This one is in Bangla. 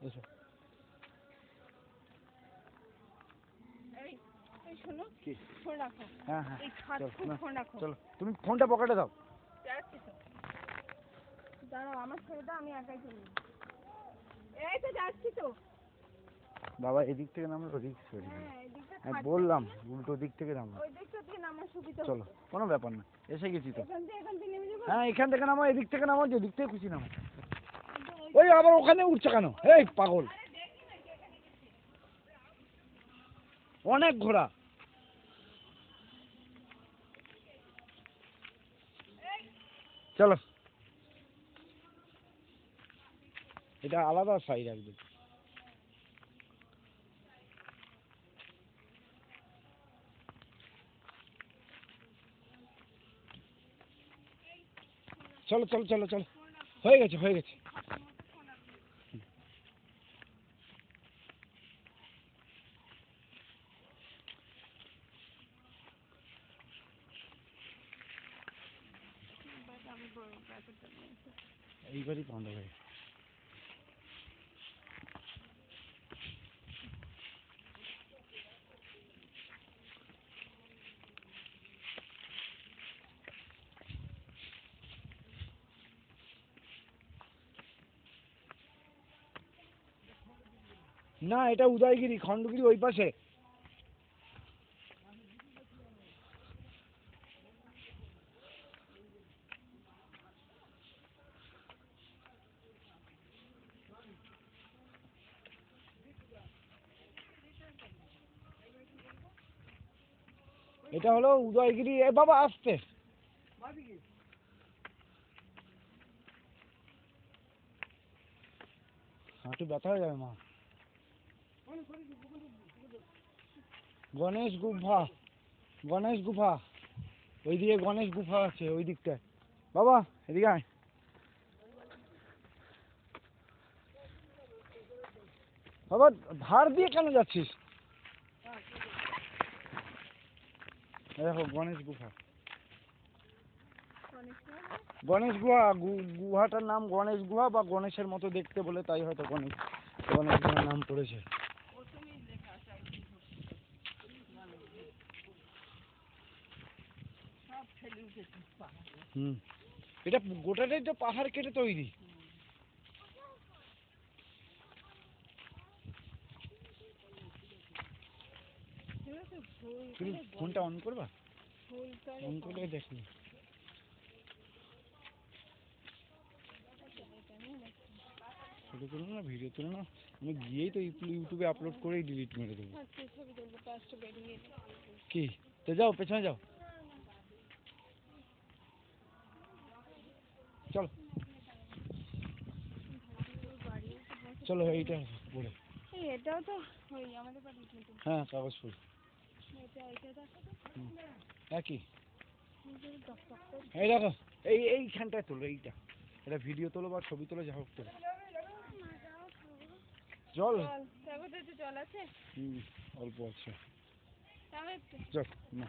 এসো। এই শোনো কি ফোন রাখো। হ্যাঁ হ্যাঁ এই খাট খুব ফোন রাখো। চলো তুমি ফোনটা পকেটে দাও। যাচ্ছি তো, দাঁড়াও আমার ছেড়ে দাও, আমি একাই চলবো। এই তো যাচ্ছি তো। বাবা এদিক থেকে নামলে ওদিক সরি। হ্যাঁ এদিকটা আমি খাট, বললাম উল্টো দিক থেকে নামো। ওই দিকটা থেকে নামার সুবিধা। চলো কোনো ব্যাপার না, এসে গেছি তো। এখান থেকে নেমে যাবো। হ্যাঁ এখান থেকে নামো, এদিক থেকে নামো, যে দিক থেকে খুশি নামো। ওই আবার ওখানে উঠছে কেন? এই পাগল, অনেক ঘোড়া। চলো এটা আলাদা সাইড একদম। চলো চলো চলো চলো, হয়ে গেছে হয়ে গেছে। এইবারই বন্ধ হয়ে গেছে। না এটা উদয়গিরি, খণ্ডগিরি ওই পাশে। এটা হলো উদয়গিরি। এ বাবা আসতে, হাঁটু ব্যথা হয়ে যাবে মা। গণেশ গুফা, গণেশ গুফা, ওইদিকে গণেশ গুফা আছে ওই দিকটায়। বাবা এদিকে আয়। বাবা ধার দিয়ে কেন যাচ্ছিস? দেখো গণেশ গুফা, গণেশ গুহা। গুহাটার নাম গণেশ গুহা বা গণেশের মতো দেখতে বলে তাই হয়তো গণেশ গণেশ গুহার নাম পড়েছে। হুম, এটা গোটাটাই তো পাহাড় কেটে তৈরি। তুমি ফোনটা অন করবা? অন করলে দেখি। ফটো তুলো না, ভিডিও তুলো না, আমি গিয়েই তো ইউটিউবে আপলোড করেই ডিলিট মেরে দেবো। কি তো যাও পেছনে যাও, চলো চলো এইটা বলে। এটাও তো ওই আমাদের বাড়ির কিন্তু। হ্যাঁ কাগজ ফুল এটা দেখো তো। একই। এই দেখো এইখানটায় তোলো, এইটা এটা ভিডিও তোলো বা ছবি তোলো, যা হোক তোলো। জল জল আছে? অল্প আছে। তাহলে চল না